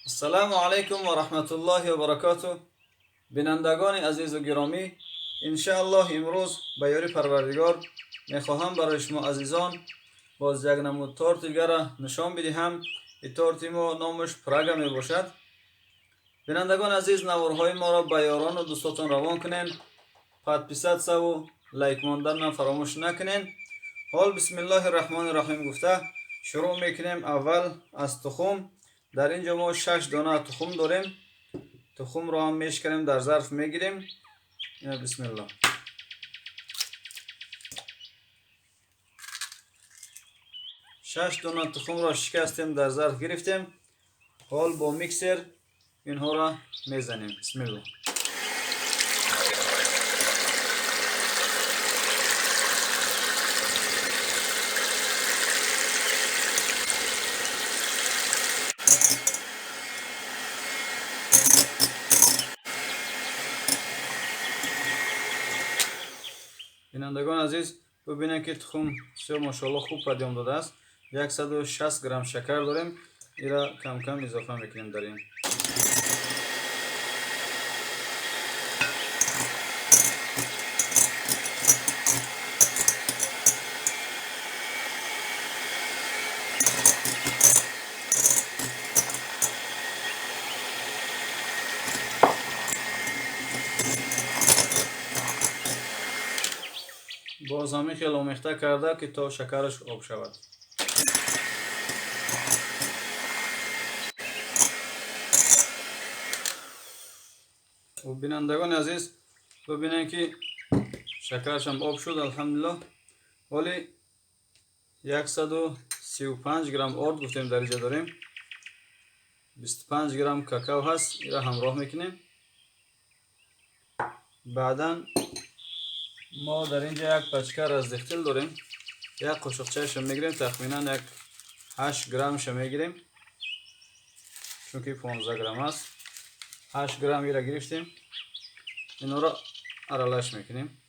السلام علیکم و رحمت الله و برکاته. بینندگان عزیز و گرامی، انشاءالله امروز به یاری پروردگار میخواهم برای شما عزیزان باز یک نمود تورت دیگر را نشان بدهم. این تورت ما نامش پراگا می باشد. بینندگان عزیز، نوارهای ما را به یاران و دوستاتان روان کنین. پادپیسات و لایک ماندن فراموش نکنین. حال بسم الله الرحمن الرحیم گفته شروع میکنیم. اول از تخم. در اینجا ما 6 دانه تخم داریم. تخم رو هم میشکنیم، در ظرف میگیریم. بسم الله. شش دانه تخم را شکستیم، در ظرف گرفتیم. حال با میکسر اینها را میزنیم. بسم الله. بینندگان عزیز ببینید که تخم بسیار ماشاءالله خوب پدیام داده است. 160 گرم شکر داریم. این را کم کم اضافه میکنیم در این. باز همی خیلی آمیخته کرده که تا شکرش آب شود. و بینندگان عزیز ببینید که شکرش هم آب شد الحمدلله. ولی 135 گرم آرد گفتیم در اینجا داریم. 25 گرم کاکائو هست. این را همراه میکنیم. بعدا ما در اینجا یک پچکه رزدختل داریم. یک قاشقچه شم میگیریم. تخمینا یک 8 گرم شم میگیریم، چون که 15 گرم است. 8 گرم این را گرفتیم. اینا را ارالش میکنیم.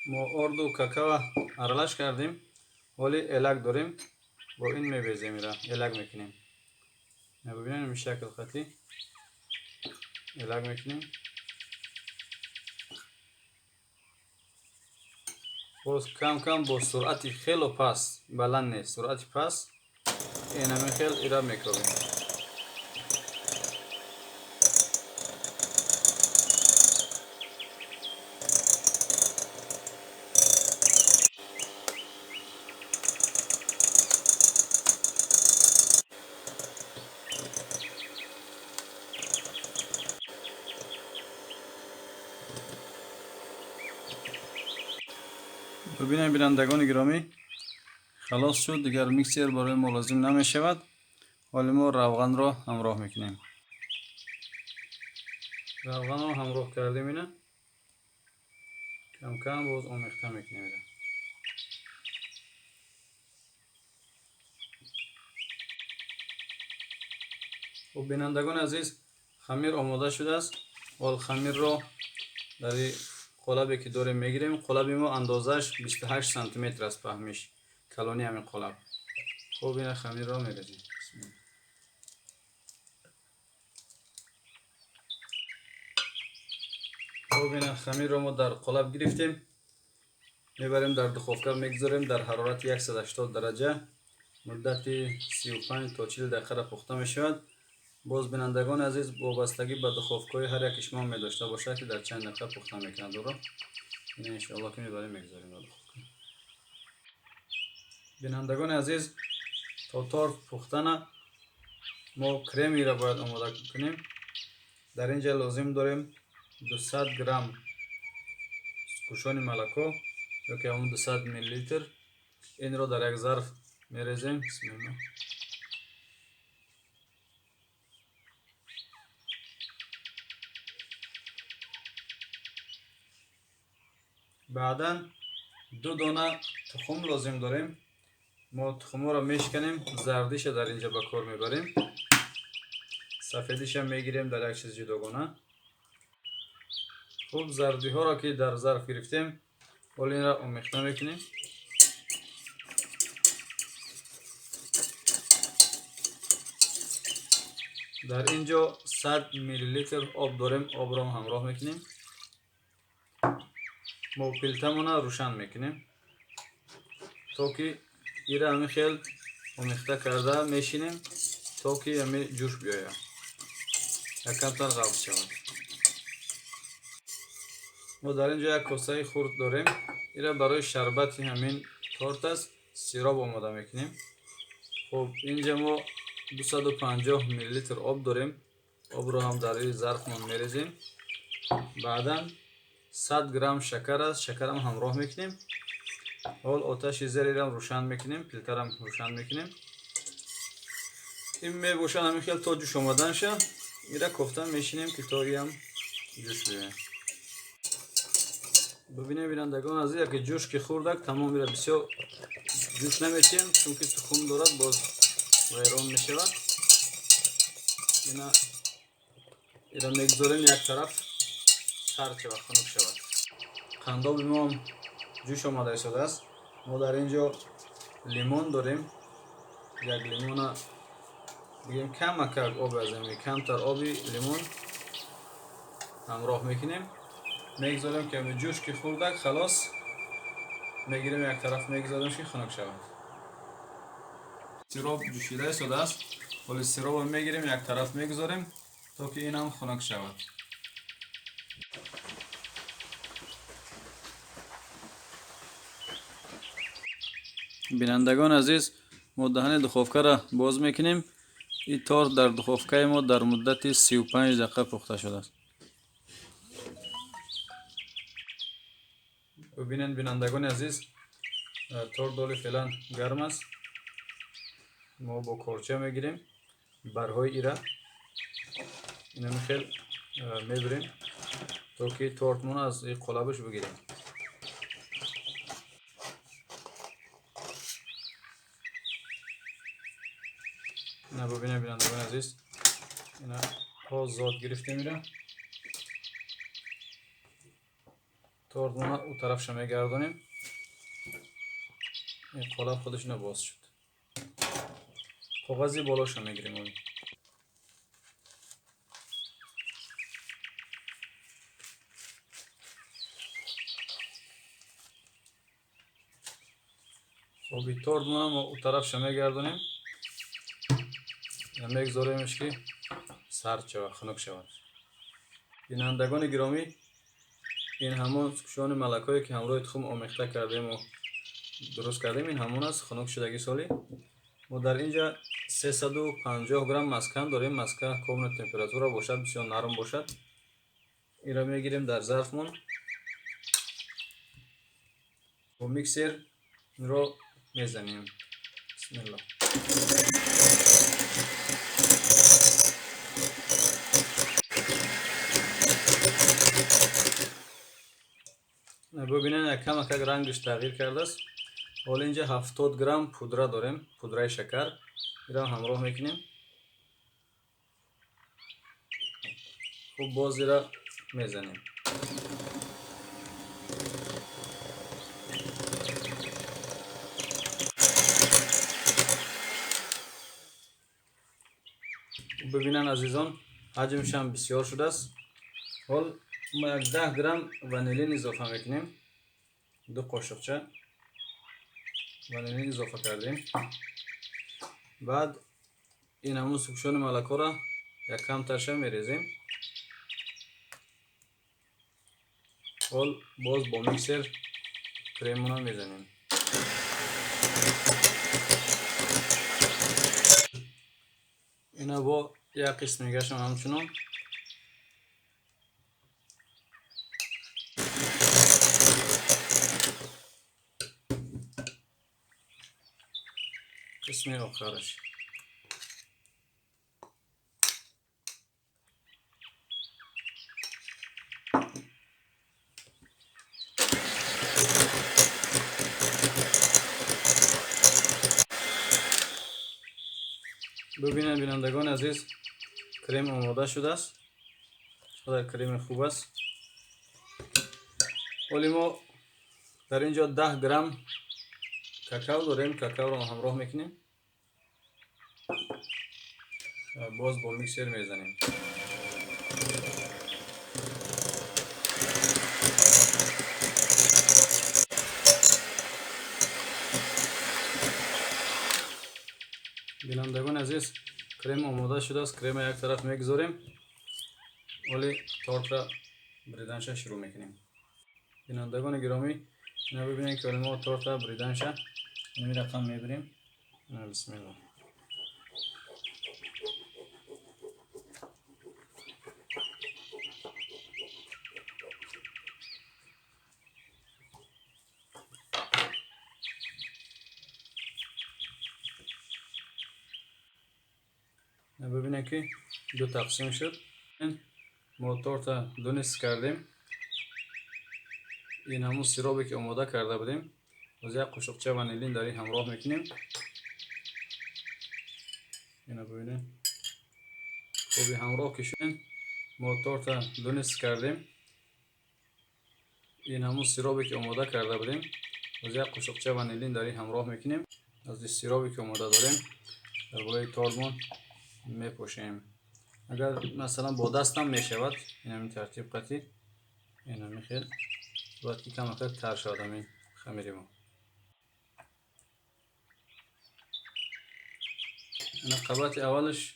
ما آرد و کاکائو ارالش کردیم، ولی الک داریم. با این میبیزیم. این را الک میکنیم. ببینید این شکل خطی الک میکنیم. باز کم کم با سرعت خیلی پس، بلند نیست، سرعت پس این همه خیلی ایرا میکنیم. ببینید بینندگان گرامی، خلاص شد. دیگر میکسر برای ما لازم نمی شود. حالا ما روغن را همراه میکنیم. روغن را همراه کردیم. اینه کم کم باز آمیخته میکنیم. و بینندگان عزیز خمیر آماده شده است. وال خمیر را در این قالبی که داریم میگیریم. قالب ما اندازش 28 سانتی متر است. فهمیش کلانی همین قالب. خب این خمیر را میریزیم. خب این خمیر را ما در قالب گرفتیم. میبریم در دخوفکر میگذاریم در حرارت 180 درجه مدت 35 تا 40 دقیقه را پخته میشود. باز بینندگان عزیز وابستگی به دخوفکای هر یک شما می داشته باشه که در چند دقیقه پخته میکنند. رو این ان شاء الله که میبریم میگذاریم در دخوفکر. بینندگان عزیز تا تورت پختن ما کرمی را باید آماده کنیم. در اینجا لازم داریم 200 گرم کوشان ملکا یا که همون 200 میلی لیتر. این را در یک ظرف میریزیم. بسم الله. بعدا 2 دانه تخم لازم داریم. ما تخم را میشکنیم. زردیش در اینجا به کار میبریم. سفیدیش هم میگیریم در یک چیز جداگانه. خوب زردی ها را که در ظرف گرفتیم، ولی این را آمیخته میکنیم. در اینجا 100 میلی لیتر آب داریم. آب را همراه میکنیم. ما پیلتمون روشن میکنیم تا که ایره همی خیل آمیخته کرده میشینیم تا که همی جوش بیاید، یکمتر غلط شود. ما در اینجا یک کاسه خورد داریم. ایره برای شربت همین تارت است سیراب آماده میکنیم. خب اینجا ما 250 میلی لیتر آب داریم. آب رو هم در این ظرف ما میریزیم. بعدا 100 گرم شکر است. شکر هم همراه میکنیم. حال آتش زیر هم روشن میکنیم. فیلتر هم روشن میکنیم. این میباشد همین خیلی تا جوش آمدن شه. ایره کوفته میشینیم که تا هم جوش بیاید. ببینید بینندگان عزیز که جوش که خوردک تمام میره بسیار جوش نمیتیم چون که تخم دارد باز ویران میشود. اینا میگذاریم یک طرف سرد شود، خنک شود. قنداب ما هم جوش آماده شده است. ما در اینجا لیمون داریم. یک لیمون بگیم کم آب از کمتر آبی لیمون همراه میکنیم. میگذاریم که جوش که خوردک خلاص میگیریم یک طرف میگذاریم که خنک شود. سیراب جوشیده شده است. ولی سیراب میگیریم یک طرف میگذاریم تا که این هم خنک شود. بینندگان عزیز ما دهن دخوفکه را باز میکنیم. این تارت در دخوفکه ما در مدت 35 دقیقه پخته شده است. ببینید بینندگان عزیز تارت دالی فعلا گرم است. ما با کارچه میگیریم برهای ایره اینا میخیل میبریم تا که تارتمون از این قلبش بگیریم. اینا ببینید بینندگان عزیز اینا باز زاد گرفته میره. تارتمون او طرف شما گردانیم. این قلب خودش باز شد. کاغذی بالاش میگیریم. خب این تارتمون ما او طرف شما گردانیم. میگذاریمش که سرد شود، خنک شود. بینندگان گرامی این همون سوکشان ملکایی که همراه تخم آمیخته کردیم و درست کردیم این همون است خنک شدگی سالی. ما در اینجا 350 گرم مسکن داریم. مسکن کامل تمپراتور باشد، بسیار نرم باشد. این را میگیریم در ظرفمون و میکسر این را میزنیم. بسم الله. ببینید کم رنگش تغییر کرده است. حالا اینجا 70 گرم پودره داریم، پودره شکر. این را همراه میکنیم. خوب باز را میزنیم. ببینن عزیزان حجمش هم بسیار شده است. حال ما 10 گرم ونیلین اضافه میکنیم. 2 قاشقچه ونیلین اضافه کردیم. بعد این همون سوکشان ملکا را یک کم ترشه میریزیم. حال باز با میکسر کریمون رو میزنیم. اینا با یک قسمیگش هم همچنان قسمی آخرش. ببینید بینندگان عزیز کریم آماده شده است. خدا کریم خوب است. ولی ما در اینجا 10 گرم کاکائو داریم. کاکائو را همراه میکنیم. باز با میکسر میزنیم. بینندگان عزیز، کرم آماده شده است. کرم یک طرف میگذاریم ولی تارت را بریدنش شروع میکنیم. بینندگان گرامی، اینا ببینید که ما تارت را بریدنش این رقم میبریم. بسم الله. ببینید که دو تقسیم شد. ما تارت دو نصف کردیم. این همون سیرابی که آماده کرده بودیم باز یک قاشقچه ونیلین در این همراه میکنیم. اینا ببینید خوبی همراه کشیدیم. ما تارت دو نصف کردیم. این همون سیرابی که آماده کرده بودیم باز یک قاشقچه ونیلین در این همراه میکنیم. از این سیرابی که آماده داریم در بالای تارتمون میپوشیم. اگر مثلا با دست هم میشود این همین ترتیب قطعی این هم میخیل باید که کم تر شود همین خمیری ما. این قبط اولش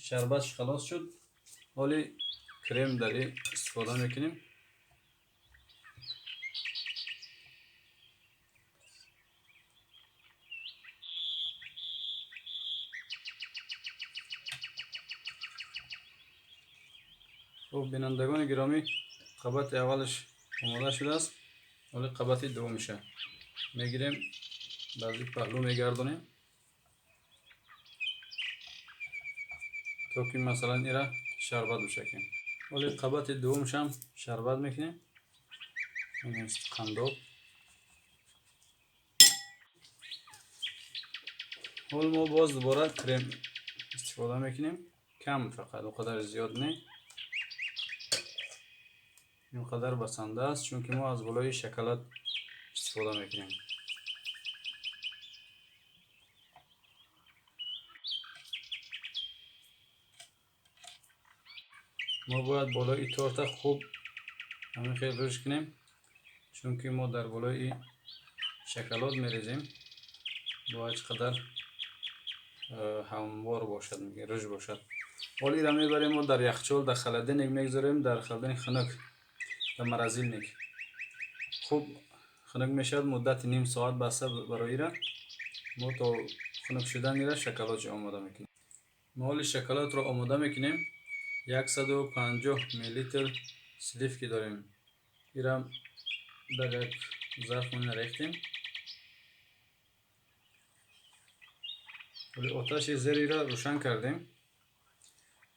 شربتش خلاص شد، حالی کرم در این استفاده میکنیم. خب بینندگان گرامی، قبط اولش آماده شده است، ولی قبط دوم میشه. میگیریم بعضی پهلو میگردونیم تا که مثلا ایرا شربت بشکنیم. ولی قبط دومش هم شربت میکنیم. این است قنداب. حالا ما باز دوباره کرم استفاده میکنیم، کم فقط، اونقدر زیاد نه، اینقدر بسنده است چون که ما از بالای شکلات استفاده میکنیم. ما باید بالای تارت خوب همین خیلی روش کنیم چون که ما در بالای شکلات میریزیم، باید قدر هموار باشد، میگه روش باشد. ولی را میبریم و در یخچال در خلدنیک میگذاریم، در خلدنیک خنک در مرزیلنیک خوب خنک میشد مدت نیم ساعت بسته برای را. ما تا خنک شدن را شکلات آماده میکنیم. ما حالی شکلات را آماده میکنیم. 150 میلیلیتر سلیف که داریم ایرم در یک ظرف من ریختیم. ولی آتش زیری را روشن کردیم،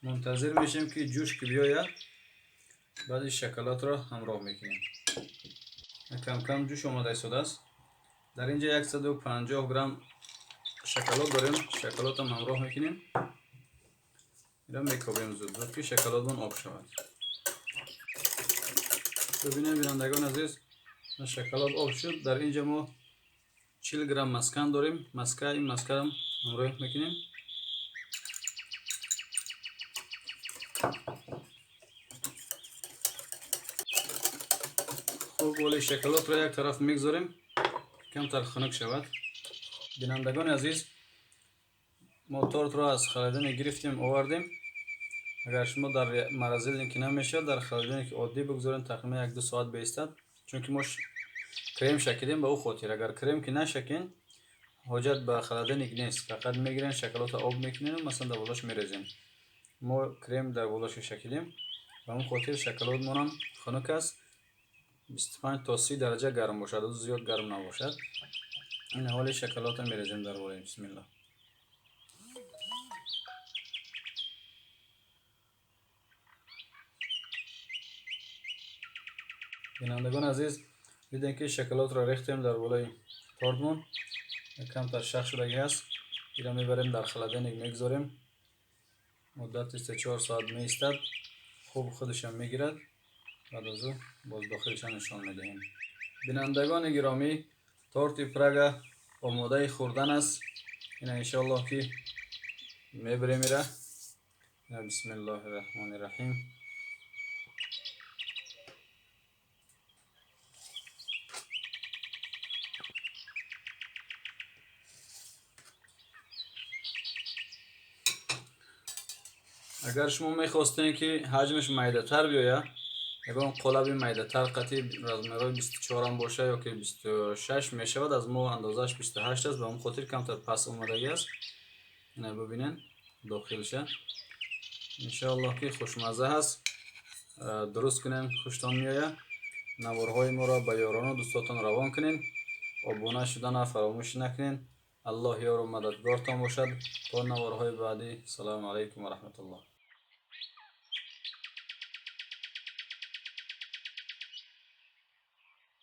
منتظر میشیم که جوش که بیاید، بعد شکلات را همراه میکنیم. کم کم جوش آماده شده است. در اینجا 150 گرم شکلات داریم، شکلات هم همراه میکنیم. اینا میکوبیم زود زود که شکلات من آب شود. ببینید بینندگان عزیز، شکلات آب شد. در اینجا ما 40 گرم مسکن داریم. این مسکن هم همراه میکنیم. خوب ولی شکلات را یک طرف میگذاریم کم تر خنک شود. بینندگان عزیز، ما تارت را از خلدن گرفتیم آوردیم. اگر شما در مرزیل که نمیشه در خلدن که عادی بگذارین تقریبا 1-2 ساعت بیستد، چون که ما کرم شکلیم به او خاطر. اگر کرم که نشکین حاجت به خلدن نیست، فقط میگیرین شکلات آب میکنین و مثلا در بالاش میریزین. ما کرم در بالاش شکلیم و اون خاطر شکلات ما هم خنک است. 25 تا 30 درجه گرم باشد، زیاد گرم نباشد. این حال شکلات میریزیم در بالای. بسم الله. بینندگان عزیز، دیدین که شکلات را ریختیم در بالای تارتمون، کم تا شخ شدگی است. اینا میبریم در خلدنیک میگذاریم، مدت 3-4 ساعت میستد، خوب خودش هم میگیرد. بعد از او باز داخلش نشان میدهیم. بینندگان گرامی، تارت پرگ آماده خوردن است. این انشالله که میبریم میره بسم الله الرحمن الرحیم. اگر شما میخواستین که حجمش میده تر بیاید، اگر قالب میده تر قطعی رزمرای 24 هم باشه یا که 26 میشود، از ما اندازش 28 است، به اون خاطر کمتر پس اومدگی است. اینه ببینین داخلشه. انشاءالله که خوشمزه هست. درست کنین، خوشتان میآید. نوارهای ما را به یاران و دوستاتان روان کنین. آبونه شدن فراموش نکنین. الله یار و مددگارتان باشد. تا نوارهای بعدی. سلام علیکم و رحمت الله.